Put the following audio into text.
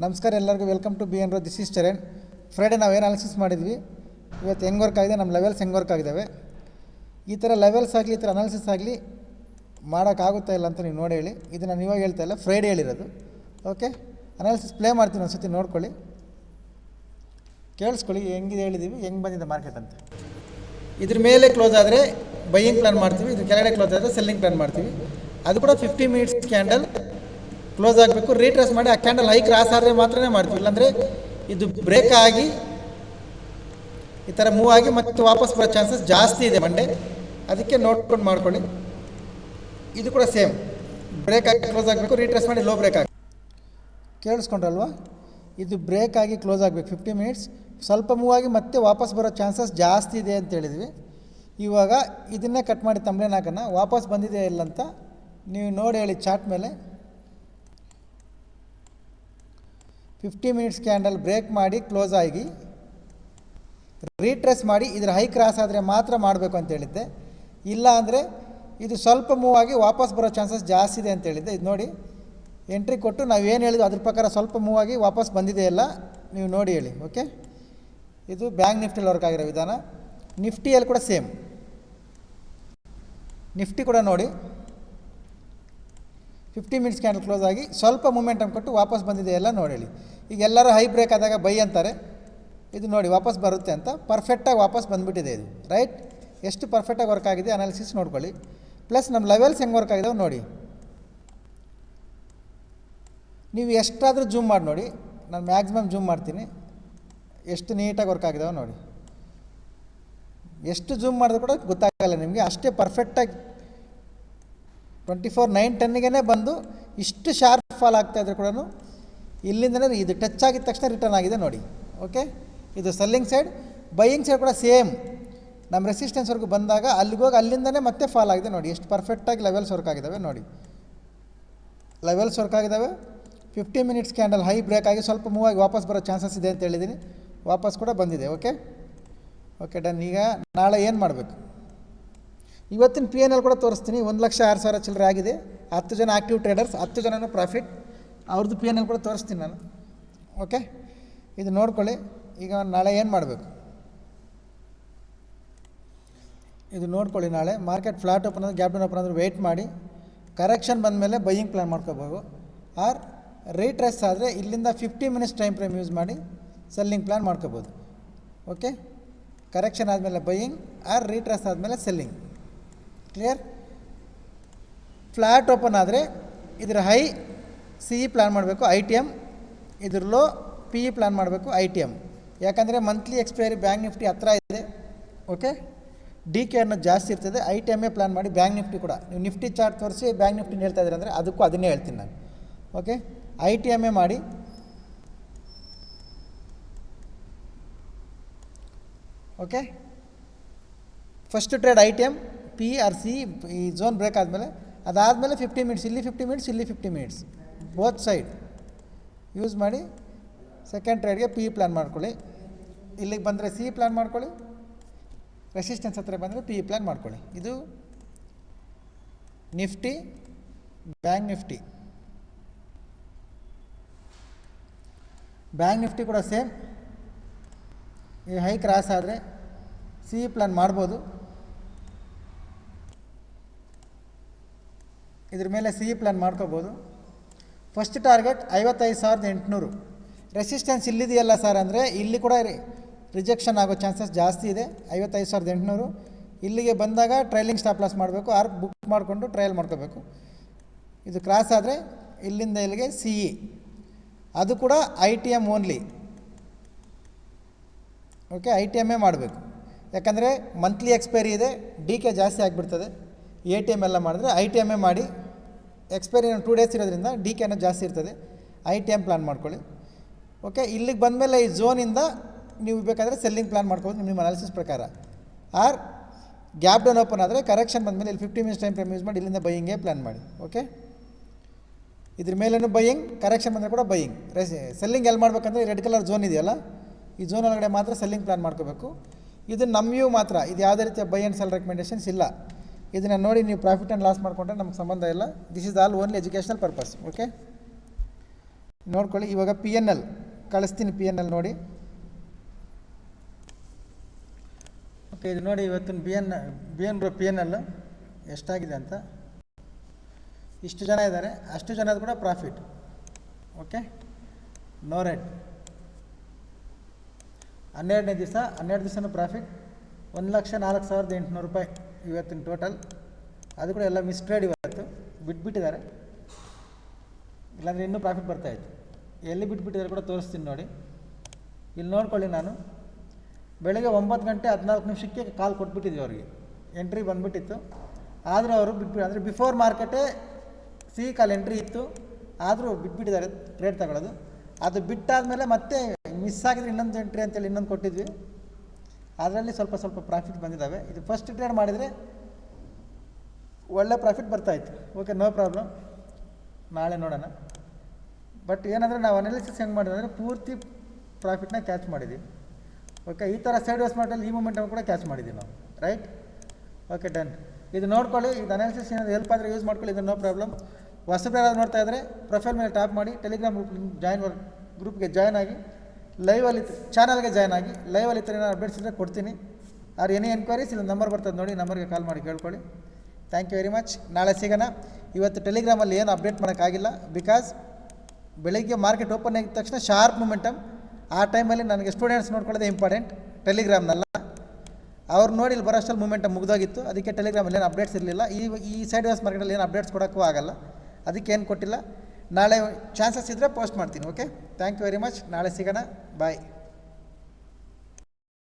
ನಮಸ್ಕಾರ ಎಲ್ಲರಿಗೂ welcome to B N ರೋ ದಿಸ್ ಇಸ್ ಚರಣ್. ಫ್ರೈಡೇ ನಾವು ಏನು ಅನಾಲಿಸಿಸ್ ಮಾಡಿದ್ವಿ, ಇವತ್ತು ಹೆಂಗೆ ವರ್ಕ್ ಆಗಿದೆ, ನಮ್ಮ ಲೆವೆಲ್ಸ್ ಹೆಂಗೆ ವರ್ಕ್ ಆಗಿದ್ದಾವೆ, ಈ ಥರ ಲೆವೆಲ್ಸ್ ಆಗಲಿ ಈ ಥರ ಅನಾಲಿಸಿಸ್ ಆಗಲಿ ಮಾಡೋಕ್ಕಾಗುತ್ತಾ ಇಲ್ಲ ಅಂತ ನೀವು ನೋಡಿ ಹೇಳಿ. ಇದು ನಾನು ಇವಾಗ ಹೇಳ್ತಾ ಇಲ್ಲ, ಫ್ರೈಡೇ ಹೇಳಿರೋದು. ಓಕೆ, ಅನಾಲಿಸಿಸ್ ಪ್ಲೇ ಮಾಡ್ತೀನಿ ಒಂದು ಸತಿ ನೋಡ್ಕೊಳ್ಳಿ, ಕೇಳಿಸ್ಕೊಳ್ಳಿ ಹೆಂಗಿದೆ ಹೇಳಿದ್ದೀವಿ, ಹೆಂಗೆ ಬಂದಿದೆ ಮಾರ್ಕೆಟ್ ಅಂತ. ಇದ್ರ ಮೇಲೆ ಕ್ಲೋಸ್ ಆದರೆ ಬೈಯಿಂಗ್ ಪ್ಲಾನ್ ಮಾಡ್ತೀವಿ, ಇದ್ರ ಕೆಳಗಡೆ ಕ್ಲೋಸ್ ಆದರೆ ಸೆಲ್ಲಿಂಗ್ ಪ್ಲಾನ್ ಮಾಡ್ತೀವಿ. ಅದು ಕೂಡ 50 ಮಿನಿಟ್ಸ್ ಕ್ಯಾಂಡಲ್ ಕ್ಲೋಸ್ ಆಗಬೇಕು, ರೀಟ್ರೇಸ್ ಮಾಡಿ ಆ ಕ್ಯಾಂಡಲ್ ಹೈ ಕ್ರಾಸ್ ಆದರೆ ಮಾತ್ರ ಮಾಡ್ತೀವಿ. ಇಲ್ಲಾಂದರೆ ಇದು ಬ್ರೇಕ್ ಆಗಿ ಈ ಥರ ಮೂವ್ ಆಗಿ ಮತ್ತೆ ವಾಪಸ್ ಬರೋ ಚಾನ್ಸಸ್ ಜಾಸ್ತಿ ಇದೆ ಮಂಡೇ, ಅದಕ್ಕೆ ನೋಡ್ಕೊಂಡು ಮಾಡ್ಕೊಳ್ಳಿ. ಇದು ಕೂಡ ಸೇಮ್, ಬ್ರೇಕ್ ಆಗಿ ಕ್ಲೋಸ್ ಆಗಬೇಕು, ರೀಟ್ರೇಸ್ ಮಾಡಿ ಲೋ ಬ್ರೇಕ್ ಆಗಿ. ಕೇಳಿಸ್ಕೊಂಡ್ರಲ್ವಾ, ಇದು ಬ್ರೇಕ್ ಆಗಿ ಕ್ಲೋಸ್ ಆಗಬೇಕು 50 ಮಿನಿಟ್ಸ್, ಸ್ವಲ್ಪ ಮೂವ್ ಆಗಿ ಮತ್ತೆ ವಾಪಸ್ ಬರೋ ಚಾನ್ಸಸ್ ಜಾಸ್ತಿ ಇದೆ ಅಂತ ಹೇಳಿದ್ವಿ. ಇವಾಗ ಇದನ್ನೇ ಕಟ್ ಮಾಡಿ ತಮ್ಲೇನ್ ಹಾಕೋಣ, ವಾಪಸ್ ಬಂದಿದೆ ಇಲ್ಲ ಅಂತ ನೀವು ನೋಡಿ ಹೇಳಿ. ಚಾರ್ಟ್ ಮೇಲೆ 50 ಮಿನಿಟ್ಸ್ ಕ್ಯಾಂಡಲ್ ಬ್ರೇಕ್ ಮಾಡಿ ಕ್ಲೋಸ್ ಆಗಿ ರೀಟ್ರೇಸ್ ಮಾಡಿ ಇದರ ಹೈ ಕ್ರಾಸ್ ಆದರೆ ಮಾತ್ರ ಮಾಡಬೇಕು ಅಂತ ಹೇಳಿದ್ದೆ. ಇಲ್ಲ ಅಂದರೆ ಇದು ಸ್ವಲ್ಪ ಮೂವ್ ಆಗಿ ವಾಪಸ್ ಬರೋ ಚಾನ್ಸಸ್ ಜಾಸ್ತಿ ಇದೆ ಅಂತ ಹೇಳಿದ್ದೆ. ಇದು ನೋಡಿ, ಎಂಟ್ರಿ ಕೊಟ್ಟು ನಾವು ಏನು ಹೇಳಿದ್ವಿ ಅದ್ರ ಪ್ರಕಾರ ಸ್ವಲ್ಪ ಮೂವ್ ಆಗಿ ವಾಪಸ್ ಬಂದಿದೆ ಎಲ್ಲ ನೀವು ನೋಡಿ ಹೇಳಿ. ಓಕೆ, ಇದು ಬ್ಯಾಂಕ್ ನಿಫ್ಟಿಲಿ ವರ್ಕ್ ಆಗಿರೋ ವಿಧಾನ. ನಿಫ್ಟಿಯಲ್ಲಿ ಕೂಡ ಸೇಮ್, ನಿಫ್ಟಿ ಕೂಡ ನೋಡಿ 50 ಮಿನಿಟ್ಸ್ ಕ್ಯಾಂಡಲ್ ಕ್ಲೋಸ್ ಆಗಿ ಸ್ವಲ್ಪ ಮೂಮೆಂಟಮ್ ಕೊಟ್ಟು ವಾಪಸ್ ಬಂದಿದೆ ಎಲ್ಲ ನೋಡಿ ಹೇಳಿ. ಈಗ ಎಲ್ಲರೂ ಹೈ ಬ್ರೇಕ್ ಆದಾಗ ಬೈ ಅಂತಾರೆ, ಇದು ನೋಡಿ ವಾಪಸ್ ಬರುತ್ತೆ ಅಂತ ಪರ್ಫೆಕ್ಟಾಗಿ ವಾಪಸ್ ಬಂದುಬಿಟ್ಟಿದೆ ಇದು. ರೈಟ್, ಎಷ್ಟು ಪರ್ಫೆಕ್ಟಾಗಿ ವರ್ಕ್ ಆಗಿದೆ ಅನಾಲಿಸಿಸ್ ನೋಡ್ಕೊಳ್ಳಿ. ಪ್ಲಸ್ ನಮ್ಮ ಲೆವೆಲ್ಸ್ ಹೆಂಗೆ ವರ್ಕ್ ಆಗಿದಾವೆ ನೋಡಿ. ನೀವು ಎಷ್ಟಾದರೂ ಜೂಮ್ ಮಾಡಿ ನೋಡಿ, ನಾನು ಮ್ಯಾಕ್ಸಿಮಮ್ ಜೂಮ್ ಮಾಡ್ತೀನಿ, ಎಷ್ಟು ನೀಟಾಗಿ ವರ್ಕ್ ಆಗಿದಾವೆ ನೋಡಿ. ಎಷ್ಟು ಜೂಮ್ ಮಾಡಿದ್ರು ಕೂಡ ಗೊತ್ತಾಗಲ್ಲ ನಿಮಗೆ, ಅಷ್ಟೇ ಪರ್ಫೆಕ್ಟಾಗಿ 24/9/10ಗೆ ಬಂದು ಇಷ್ಟು ಶಾರ್ಪ್ ಫಾಲ್ ಆಗ್ತಾಯಿದ್ರೆ ಕೂಡ ಇಲ್ಲಿಂದಲೇ ಇದು ಟಚ್ ಆಗಿದ ತಕ್ಷಣ ರಿಟರ್ನ್ ಆಗಿದೆ ನೋಡಿ. ಓಕೆ, ಇದು ಸೆಲ್ಲಿಂಗ್ ಸೈಡ್. ಬೈಯಿಂಗ್ ಸೈಡ್ ಕೂಡ ಸೇಮ್, ನಮ್ಮ ರೆಸಿಸ್ಟೆನ್ಸ್ವರೆಗೂ ಬಂದಾಗ ಅಲ್ಲಿಗೋಗಿ ಅಲ್ಲಿಂದನೇ ಮತ್ತೆ ಫಾಲ್ ಆಗಿದೆ ನೋಡಿ. ಎಷ್ಟು ಪರ್ಫೆಕ್ಟಾಗಿ ಲೆವೆಲ್ಸ್ ವರ್ಕ್ ಆಗಿದ್ದಾವೆ ನೋಡಿ, ಲೆವೆಲ್ಸ್ ವರ್ಕ್ ಆಗಿದ್ದಾವೆ. 50 ಮಿನಿಟ್ಸ್ ಕ್ಯಾಂಡಲ್ ಹೈ ಬ್ರೇಕ್ ಆಗಿ ಸ್ವಲ್ಪ ಮೂವ್ ಆಗಿ ವಾಪಸ್ ಬರೋ ಚಾನ್ಸಸ್ ಇದೆ ಅಂತ ಹೇಳಿದ್ದೀನಿ, ವಾಪಸ್ ಕೂಡ ಬಂದಿದೆ. Okay okay done. ಈಗ ನಾಳೆ ಏನು ಮಾಡಬೇಕು, ಇವತ್ತಿನ PNL ಕೂಡ ತೋರಿಸ್ತೀನಿ. 1,06,000 ಚಿಲ್ಲರೆ ಆಗಿದೆ. 10 ಜನ ಆ್ಯಕ್ಟಿವ್ ಟ್ರೇಡರ್ಸ್, 10 ಜನನೂ ಪ್ರಾಫಿಟ್, ಅವ್ರದ್ದು PNL ಕೂಡ ತೋರಿಸ್ತೀನಿ ನಾನು. ಓಕೆ, ಇದು ನೋಡ್ಕೊಳ್ಳಿ. ಈಗ ನಾಳೆ ಏನು ಮಾಡಬೇಕು ಇದು ನೋಡ್ಕೊಳ್ಳಿ. ನಾಳೆ ಮಾರ್ಕೆಟ್ ಫ್ಲಾಟ್ ಓಪನ್ ಅಂದರೆ ಗ್ಯಾಪ್ ಡೌನ್ ಓಪನ್ ಅಂದರೆ ವೆಯ್ಟ್ ಮಾಡಿ, ಕರೆಕ್ಷನ್ ಬಂದ ಮೇಲೆ ಬೈಯಿಂಗ್ ಪ್ಲಾನ್ ಮಾಡ್ಕೋಬೋದು. ಆರ್ ರೀಟ್ರೇಸ್ ಆದರೆ ಇಲ್ಲಿಂದ 50 ಮಿನಿಟ್ಸ್ ಟೈಮ್ ಫ್ರೇಮ್ ಯೂಸ್ ಮಾಡಿ ಸೆಲ್ಲಿಂಗ್ ಪ್ಲಾನ್ ಮಾಡ್ಕೋಬೋದು. ಓಕೆ, ಕರೆಕ್ಷನ್ ಆದಮೇಲೆ ಬೈಯಿಂಗ್, ಆರ್ ರೀಟ್ರೇಸ್ ಆದಮೇಲೆ ಸೆಲ್ಲಿಂಗ್. ಕ್ಲಿಯರ್? ಫ್ಲ್ಯಾಟ್ ಓಪನ್ ಆದರೆ ಇದರ ಹೈ CE ಪ್ಲ್ಯಾನ್ ಮಾಡಬೇಕು ITM, ಇದ್ರ ಲೋ PE ಪ್ಲ್ಯಾನ್ ಮಾಡಬೇಕು ITM. ಯಾಕಂದರೆ ಮಂತ್ಲಿ ಎಕ್ಸ್ಪೈರಿ ಬ್ಯಾಂಕ್ ನಿಫ್ಟಿ ಹತ್ರ ಇದೆ. ಓಕೆ, DK ಅನ್ನೋದು ಜಾಸ್ತಿ ಇರ್ತದೆ, ITMೇ ಪ್ಲ್ಯಾನ್ ಮಾಡಿ. ಬ್ಯಾಂಕ್ ನಿಫ್ಟಿ ಕೂಡ ನೀವು ನಿಫ್ಟಿ ಚಾರ್ಟ್ ತೋರಿಸಿ ಬ್ಯಾಂಕ್ ನಿಫ್ಟಿನ ಹೇಳ್ತಾ ಇದ್ದೀರ ಅಂದರೆ ಅದಕ್ಕೂ ಅದನ್ನೇ ಹೇಳ್ತೀನಿ ನಾನು. ಓಕೆ, ITMೇ ಮಾಡಿ. Okay, first trade ITM, PE or CE ಈ ಝೋನ್ ಬ್ರೇಕ್ ಆದಮೇಲೆ, ಅದಾದಮೇಲೆ 50 ಮಿನಿಟ್ಸ್, ಇಲ್ಲಿ 50 ಮಿನಿಟ್ಸ್, ಇಲ್ಲಿ 50 ಮಿನಿಟ್ಸ್, ಬೋತ್ ಸೈಡ್ ಯೂಸ್ ಮಾಡಿ ಸೆಕೆಂಡ್ ಟ್ರೇಡ್ಗೆ PE ಪ್ಲ್ಯಾನ್ ಮಾಡ್ಕೊಳ್ಳಿ. ಇಲ್ಲಿಗೆ ಬಂದರೆ CE ಪ್ಲ್ಯಾನ್ ಮಾಡ್ಕೊಳ್ಳಿ, ರೆಸಿಸ್ಟೆನ್ಸ್ ಹತ್ರ ಬಂದರೆ PE ಪ್ಲ್ಯಾನ್ ಮಾಡ್ಕೊಳ್ಳಿ. ಇದು Nifty, bank Nifty. Bank Nifty ಕೂಡ ಸೇಮ್, ಈ ಹೈ ಕ್ರಾಸ್ ಆದರೆ CE ಪ್ಲ್ಯಾನ್ ಮಾಡ್ಬೋದು. ಇದ್ರ ಮೇಲೆ CE ಪ್ಲ್ಯಾನ್ ಮಾಡ್ಕೋಬೋದು. First target 55,800. ರೆಸಿಸ್ಟೆನ್ಸ್ ಇಲ್ಲಿದೆಯಲ್ಲ ಸರ್ ಅಂದರೆ ಇಲ್ಲಿ ಕೂಡ ರಿಜೆಕ್ಷನ್ ಆಗೋ ಚಾನ್ಸಸ್ ಜಾಸ್ತಿ ಇದೆ. 55,800 ಇಲ್ಲಿಗೆ ಬಂದಾಗ ಟ್ರೈಲಿಂಗ್ ಸ್ಟಾಪ್ ಲಾಸ್ ಮಾಡಬೇಕು, ಆರ್ ಬುಕ್ ಮಾಡಿಕೊಂಡು ಟ್ರಯಲ್ ಮಾಡ್ಕೋಬೇಕು. ಇದು ಕ್ರಾಸ್ ಆದರೆ ಇಲ್ಲಿಂದ ಇಲ್ಲಿಗೆ CE, ಅದು ಕೂಡ ITM ಓನ್ಲಿ. ಓಕೆ, ITMೇ ಮಾಡಬೇಕು. ಯಾಕಂದರೆ ಮಂತ್ಲಿ ಎಕ್ಸ್ಪೈರಿ ಇದೆ, DK ಜಾಸ್ತಿ ಆಗಿಬಿಡ್ತದೆ. ATM ಎಲ್ಲ ಮಾಡಿದ್ರೆ ITMೇ ಮಾಡಿ. ಎಕ್ಸ್ಪೈರಿ 2 ಡೇಸ್ ಇರೋದ್ರಿಂದ DK ಅನ್ನೋದು ಜಾಸ್ತಿ ಇರ್ತದೆ, ITM ಪ್ಲ್ಯಾನ್ ಮಾಡ್ಕೊಳ್ಳಿ. ಓಕೆ, ಇಲ್ಲಿಗೆ ಬಂದಮೇಲೆ ಈ ಝೋನಿಂದ ನೀವು ಬೇಕಾದರೆ ಸೆಲ್ಲಿಂಗ್ ಪ್ಲ್ಯಾನ್ ಮಾಡ್ಕೋಬೋದು ನಿಮ್ಮ ಅನಾಲಿಸಿಸ್ ಪ್ರಕಾರ. ಆರ್ ಗ್ಯಾಪ್ ಡೌನ್ ಓಪನ್ ಆದರೆ ಕರೆಕ್ಷನ್ ಬಂದಮೇಲೆ ಇಲ್ಲಿ 50 ಮಿನಿಟ್ಸ್ ಟೈಮ್ ಫ್ರೇಮ್ ಯೂಸ್ ಮಾಡಿ ಇಲ್ಲಿಂದ ಬೈಯಿಂಗೇ ಪ್ಲ್ಯಾನ್ ಮಾಡಿ. ಓಕೆ, ಇದ್ರ ಮೇಲೂ ಬೈಯಿಂಗ್, ಕರೆಕ್ಷನ್ ಬಂದರೆ ಕೂಡ ಬೈಯಿಂಗ್. ಸೆಲ್ಲಿಂಗ್ ಎಲ್ಲಿ ಮಾಡಬೇಕಂದ್ರೆ ರೆಡ್ ಕಲರ್ ಝೋನ್ ಇದೆಯಲ್ಲ, ಈ ಝೋನ್ ಒಳಗಡೆ ಮಾತ್ರ ಸೆಲ್ಲಿಂಗ್ ಪ್ಲ್ಯಾನ್ ಮಾಡ್ಕೋಬೇಕು. ಇದು ನಮ್ಮ ವ್ಯೂ ಮಾತ್ರ, ಇದು ಯಾವುದೇ ರೀತಿಯ ಬೈ ಆ್ಯಂಡ್ ಸೆಲ್ ರೆಕಮೆಂಡೇಷನ್ಸ್ ಇಲ್ಲ. ಇದನ್ನು ನೋಡಿ ನೀವು ಪ್ರಾಫಿಟ್ ಆ್ಯಂಡ್ ಲಾಸ್ ಮಾಡಿಕೊಂಡ್ರೆ ನಮ್ಗೆ ಸಂಬಂಧ ಇಲ್ಲ. This is all only educational purpose. Okay. ನೋಡ್ಕೊಳ್ಳಿ. ಇವಾಗ ಪಿ ಎನ್ ಎಲ್ ಕಳಿಸ್ತೀನಿ, ಪಿ ಎನ್ ಎಲ್ ನೋಡಿ. ಓಕೆ, ಇದು ನೋಡಿ ಇವತ್ತಿನ ಪಿ ಎನ್ ಎಲ್ ಎಷ್ಟಾಗಿದೆ ಅಂತ. ಇಷ್ಟು ಜನ ಇದ್ದಾರೆ, ಅಷ್ಟು ಜನದ ಕೂಡ ಪ್ರಾಫಿಟ್. Okay, no red. 12ನೇ ದಿವಸ 12 ದಿವಸನೂ ಪ್ರಾಫಿಟ್ 1,04,800 ರೂಪಾಯಿ ಇವತ್ತಿನ ಟೋಟಲ್. ಅದು ಕೂಡ ಎಲ್ಲ ಮಿಸ್ ಟ್ರೇಡ್ ಇವತ್ತು ಬಿಟ್ಬಿಟ್ಟಿದ್ದಾರೆ, ಇಲ್ಲಾಂದರೆ ಇನ್ನೂ ಪ್ರಾಫಿಟ್ ಬರ್ತಾಯಿತ್ತು. ಎಲ್ಲಿ ಬಿಟ್ಬಿಟ್ಟಿದ್ದಾರೆ ಕೂಡ ತೋರಿಸ್ತೀನಿ ನೋಡಿ. ಇಲ್ಲಿ ನೋಡ್ಕೊಳ್ಳಿ, ನಾನು ಬೆಳಗ್ಗೆ 9 ಗಂಟೆ 14 ನಿಮಿಷಕ್ಕೆ ಕಾಲ್ ಕೊಟ್ಬಿಟ್ಟಿದ್ವಿ ಅವ್ರಿಗೆ, ಎಂಟ್ರಿ ಬಂದುಬಿಟ್ಟಿತ್ತು. ಆದರೂ ಅವರು ಬಿಟ್ಬಿಟ್ಟು, ಅಂದರೆ ಬಿಫೋರ್ ಮಾರ್ಕೆಟೇ ಕಾಲ್ ಎಂಟ್ರಿ ಇತ್ತು, ಆದರೂ ಬಿಟ್ಬಿಟ್ಟಿದ್ದಾರೆ ಟ್ರೇಡ್ ತಗೊಳ್ಳೋದು. ಅದು ಬಿಟ್ಟಾದಮೇಲೆ ಮತ್ತೆ ಮಿಸ್ ಆಗಿದ್ರೆ ಇನ್ನೊಂದು ಎಂಟ್ರಿ ಅಂತೇಳಿ ಇನ್ನೊಂದು ಕೊಟ್ಟಿದ್ವಿ, ಅದರಲ್ಲಿ ಸ್ವಲ್ಪ ಸ್ವಲ್ಪ ಪ್ರಾಫಿಟ್ ಬಂದಿದ್ದಾವೆ. ಇದು ಫಸ್ಟ್ ಟ್ರೇಡ್ ಮಾಡಿದರೆ ಒಳ್ಳೆ ಪ್ರಾಫಿಟ್ ಬರ್ತಾಯಿತ್ತು. ಓಕೆ, ನೋ ಪ್ರಾಬ್ಲಮ್, ನಾಳೆ ನೋಡೋಣ. ಬಟ್ ಏನಂದರೆ ನಾವು ಅನಾಲಿಸಿಸ್ ಹೆಂಗೆ ಮಾಡಿದ್ವಿ ಅಂದರೆ ಪೂರ್ತಿ ಪ್ರಾಫಿಟ್ನ ಕ್ಯಾಚ್ ಮಾಡಿದ್ದೀವಿ. ಓಕೆ, ಈ ಥರ ಸೈಡ್ ವೇಸ್ ಮಾಡಲ್ಲಿ ಈ ಮೂಮೆಂಟನ್ನು ಕೂಡ ಕ್ಯಾಚ್ ಮಾಡಿದ್ದೀವಿ ನಾವು, ರೈಟ್? Okay, done. ಇದು ನೋಡ್ಕೊಳ್ಳಿ, ಇದು ಅನಾಲಿಸಿಸ್ ಏನಾದರೂ ಹೆಲ್ಪ್ ಆದರೆ ಯೂಸ್ ಮಾಡ್ಕೊಳ್ಳಿ, ಇದು ನೋ ಪ್ರಾಬ್ಲಮ್. ಹೊಸಬ್ರು ಯಾರಾದ್ರು ನೋಡ್ತಾ ಇದ್ದರೆ ಪ್ರೊಫೈಲ್ ಮೇಲೆ ಟ್ಯಾಪ್ ಮಾಡಿ ಟೆಲಿಗ್ರಾಮ್ ಗ್ರೂಪ್ಗೆ ಜಾಯ್ನ್ ಆಗಿ, ಲೈವಲ್ಲಿ ಚಾನಲ್ಗೆ ಜಾಯ್ನ್ ಆಗಿ, ಲೈವಲ್ಲಿ ಈ ಥರ ಏನಾದ್ರು ಅಪ್ಡೇಟ್ಸ್ ಇದ್ದರೆ ಕೊಡ್ತೀನಿ. ಆರ್ ಎನಿ ಎನ್ಕ್ವೈರೀಸ್ ಇಲ್ಲಿ ನಂಬರ್ ಬರ್ತದೆ ನೋಡಿ, ನಂಬರ್ಗೆ ಕಾಲ್ ಮಾಡಿ ಕೇಳ್ಕೊಳ್ಳಿ. Thank you very much. ನಾಳೆ ಸಿಗೋಣ. ಇವತ್ತು ಟೆಲಿಗ್ರಾಮಲ್ಲಿ ಏನು ಅಪ್ಡೇಟ್ ಮಾಡೋಕ್ಕಾಗಿಲ್ಲ, ಬಿಕಾಸ್ ಬೆಳಗ್ಗೆ ಮಾರ್ಕೆಟ್ ಓಪನ್ ಆಗಿದ ತಕ್ಷಣ ಶಾರ್ಪ್ ಮೂಮೆಂಟಮ್. ಆ ಟೈಮಲ್ಲಿ ನನಗೆ ಸ್ಟೂಡೆಂಟ್ಸ್ ನೋಡ್ಕೊಳ್ಳೋದೇ ಇಂಪಾರ್ಟೆಂಟ್, ಟೆಲಿಗ್ರಾಮ್ನಲ್ಲ. ಅವ್ರು ನೋಡಿ ಇಲ್ಲಿ ಬರೋಷ್ಟಲ್ಲಿ ಮೂಮೆಂಟಮ್ ಮುಗಿದೋಗಿತ್ತು, ಅದಕ್ಕೆ ಟೆಲಿಗ್ರಾಮಲ್ಲಿ ಏನು ಅಪ್ಡೇಟ್ಸ್ ಇರಲಿಲ್ಲ. ಈ ಸೈಡ್ ವೇಸ್ ಮಾರ್ಕೆಟಲ್ಲಿ ಏನು ಅಪ್ಡೇಟ್ಸ್ ಕೊಡೋಕ್ಕೂ ಆಗಲ್ಲ, ಅದಕ್ಕೆ ಏನು ಕೊಟ್ಟಿಲ್ಲ. ನಾಳೆ ಚಾನ್ಸಸ್ ಇದ್ದರೆ ಪೋಸ್ಟ್ ಮಾಡ್ತೀನಿ. Okay, thank you very much. ನಾಳೆ ಸಿಗೋಣ, ಬಾಯ್.